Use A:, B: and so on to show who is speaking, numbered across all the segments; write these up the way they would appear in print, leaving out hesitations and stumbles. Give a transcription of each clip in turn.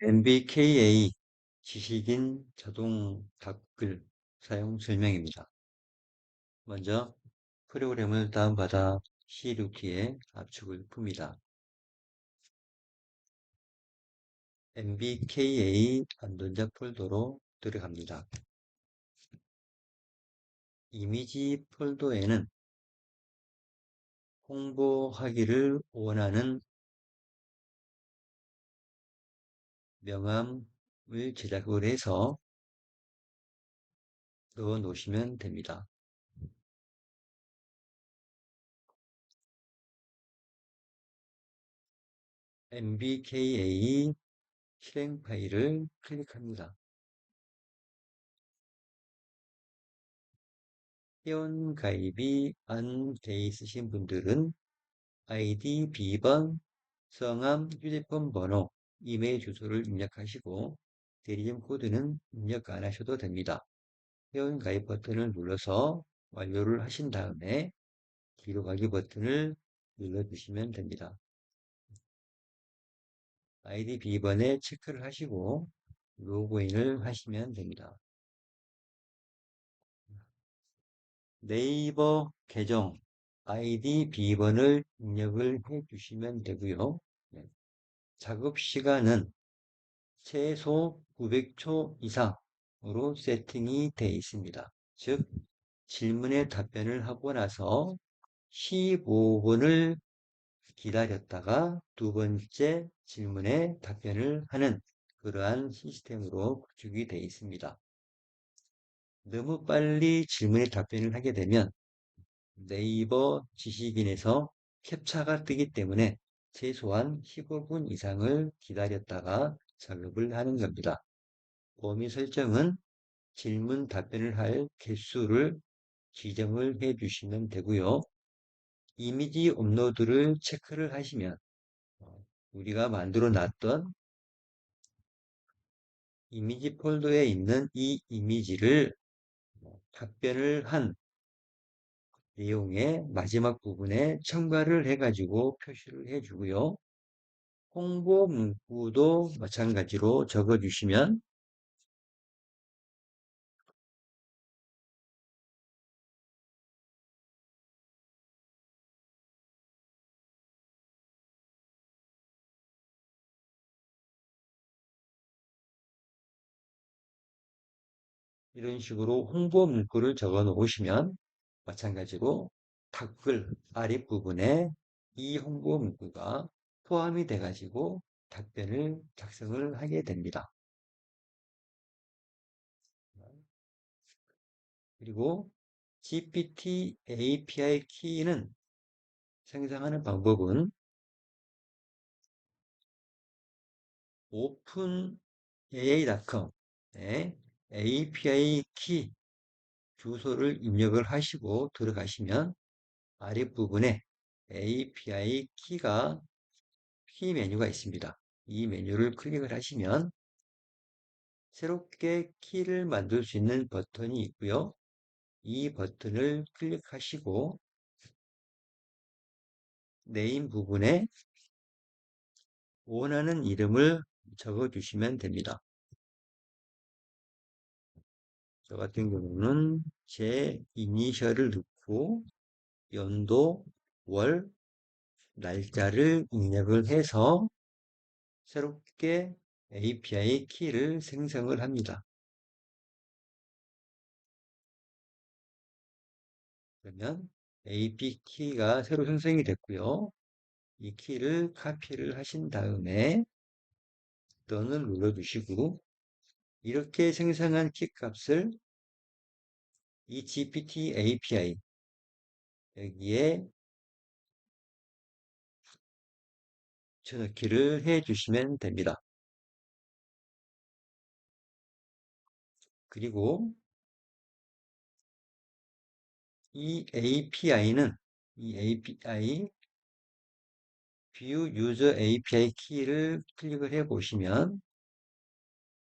A: MBKA 지식인 자동 답글 사용 설명입니다. 먼저 프로그램을 다운받아 CLUT에 압축을 풉니다. MBKA 안전자 폴더로 들어갑니다. 이미지 폴더에는 홍보하기를 원하는 명함을 제작을 해서 넣어 놓으시면 됩니다. MBKA 실행 파일을 클릭합니다. 회원 가입이 안 돼 있으신 분들은 아이디, 비번, 성함, 휴대폰 번호, 이메일 주소를 입력하시고 대리점 코드는 입력 안 하셔도 됩니다. 회원 가입 버튼을 눌러서 완료를 하신 다음에 뒤로 가기 버튼을 눌러주시면 됩니다. 아이디, 비번에 체크를 하시고 로그인을 하시면 됩니다. 네이버 계정 아이디, 비번을 입력을 해 주시면 되고요. 작업 시간은 최소 900초 이상으로 세팅이 되어 있습니다. 즉, 질문에 답변을 하고 나서 15분을 기다렸다가 두 번째 질문에 답변을 하는 그러한 시스템으로 구축이 되어 있습니다. 너무 빨리 질문에 답변을 하게 되면 네이버 지식인에서 캡처가 뜨기 때문에 최소한 15분 이상을 기다렸다가 작업을 하는 겁니다. 범위 설정은 질문 답변을 할 개수를 지정을 해 주시면 되고요. 이미지 업로드를 체크를 하시면 우리가 만들어 놨던 이미지 폴더에 있는 이 이미지를 답변을 한 내용의 마지막 부분에 첨가를 해가지고 표시를 해주고요. 홍보 문구도 마찬가지로 적어주시면 이런 식으로 홍보 문구를 적어 놓으시면 마찬가지로 댓글 아랫부분에 이 홍보 문구가 포함이 돼가지고 답변을 작성을 하게 됩니다. 그리고 GPT API 키는 생성하는 방법은 openai.com에 API 키 주소를 입력을 하시고 들어가시면 아랫부분에 API 키가 키 메뉴가 있습니다. 이 메뉴를 클릭을 하시면 새롭게 키를 만들 수 있는 버튼이 있고요. 이 버튼을 클릭하시고 네임 부분에 원하는 이름을 적어 주시면 됩니다. 저 같은 경우는 제 이니셜을 넣고 연도, 월, 날짜를 입력을 해서 새롭게 API 키를 생성을 합니다. 그러면 API 키가 새로 생성이 됐고요. 이 키를 카피를 하신 다음에 던을 눌러주시고 이렇게 생성한 키 값을 이 GPT API 여기에 쳐넣기를 해 주시면 됩니다. 그리고 이 API는 이 API View User API 키를 클릭을 해 보시면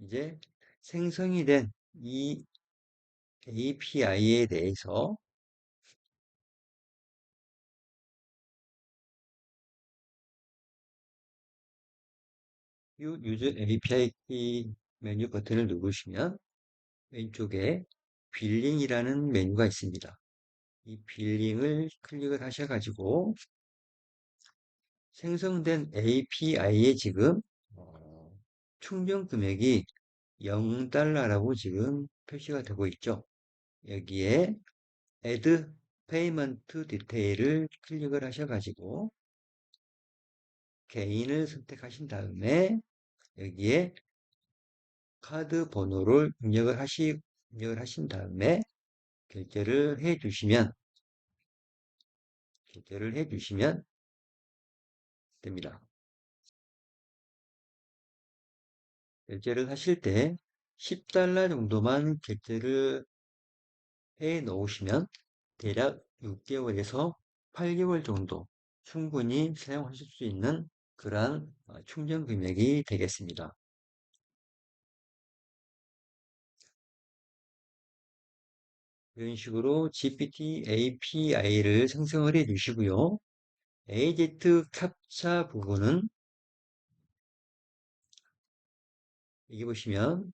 A: 이제 생성이 된 이 API에 대해서 View User API 키 메뉴 버튼을 누르시면 왼쪽에 빌링이라는 메뉴가 있습니다. 이 빌링을 클릭을 하셔가지고 생성된 API에 지금 충전 금액이 0달러라고 지금 표시가 되고 있죠. 여기에 Add Payment Detail을 클릭을 하셔가지고 개인을 선택하신 다음에 여기에 카드 번호를 입력을 하신 다음에 결제를 해 주시면 됩니다. 결제를 하실 때 10달러 정도만 결제를 해 놓으시면 대략 6개월에서 8개월 정도 충분히 사용하실 수 있는 그러한 충전 금액이 되겠습니다. 이런 식으로 GPT API를 생성을 해 주시고요. AZ 캡처 부분은 여기 보시면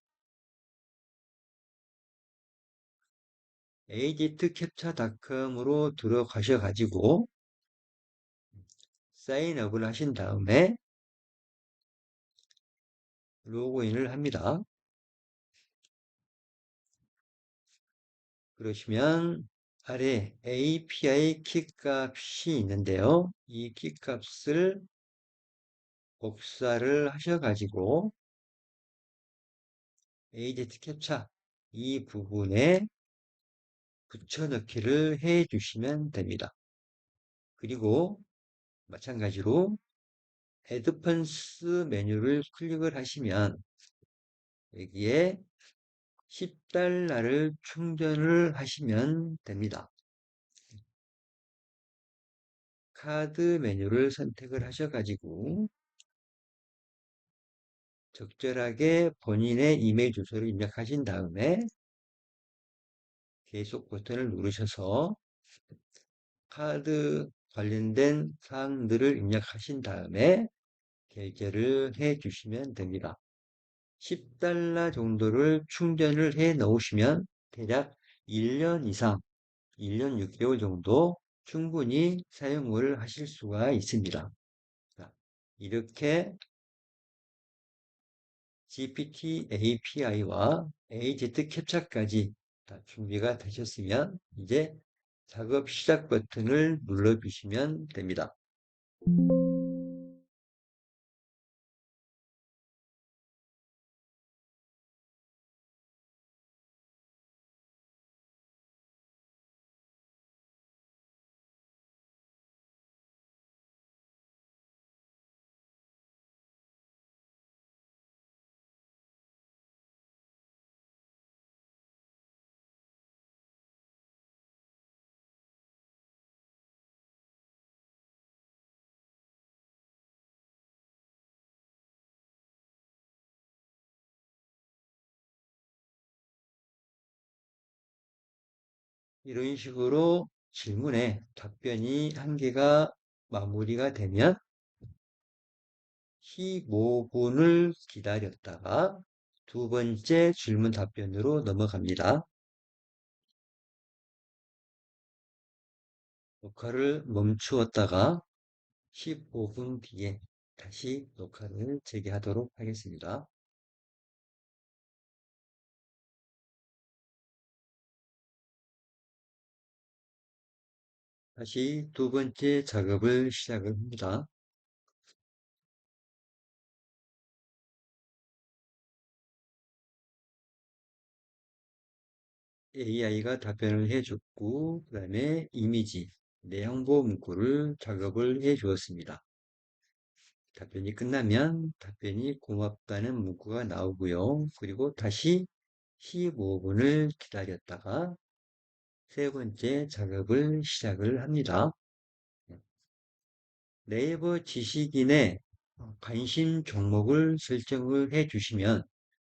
A: azcaptcha.com으로 들어가셔 가지고 사인업을 하신 다음에 로그인을 합니다. 그러시면 아래 API 키값이 있는데요. 이 키값을 복사를 하셔가지고 AZ 캡처 이 부분에 붙여넣기를 해 주시면 됩니다. 그리고 마찬가지로 애드펀스 메뉴를 클릭을 하시면 여기에 10달러를 충전을 하시면 됩니다. 카드 메뉴를 선택을 하셔가지고 적절하게 본인의 이메일 주소를 입력하신 다음에 계속 버튼을 누르셔서 카드 관련된 사항들을 입력하신 다음에 결제를 해 주시면 됩니다. 10달러 정도를 충전을 해 놓으시면 대략 1년 이상, 1년 6개월 정도 충분히 사용을 하실 수가 있습니다. 이렇게 GPT API와 AZ 캡처까지 다 준비가 되셨으면 이제 작업 시작 버튼을 눌러주시면 됩니다. 이런 식으로 질문에 답변이 한 개가 마무리가 되면 15분을 기다렸다가 두 번째 질문 답변으로 넘어갑니다. 녹화를 멈추었다가 15분 뒤에 다시 녹화를 재개하도록 하겠습니다. 다시 두 번째 작업을 시작을 합니다. AI가 답변을 해줬고, 그 다음에 이미지, 내용보 문구를 작업을 해 주었습니다. 답변이 끝나면 답변이 고맙다는 문구가 나오고요. 그리고 다시 15분을 기다렸다가 세 번째 작업을 시작을 합니다. 네이버 지식인의 관심 종목을 설정을 해 주시면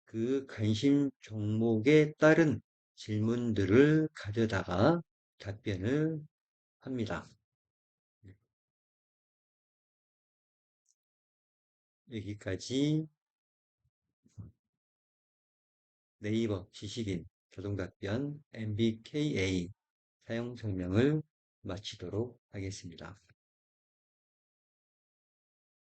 A: 그 관심 종목에 따른 질문들을 가져다가 답변을 합니다. 여기까지 네이버 지식인 자동답변 MBKA 사용 설명을 마치도록 하겠습니다.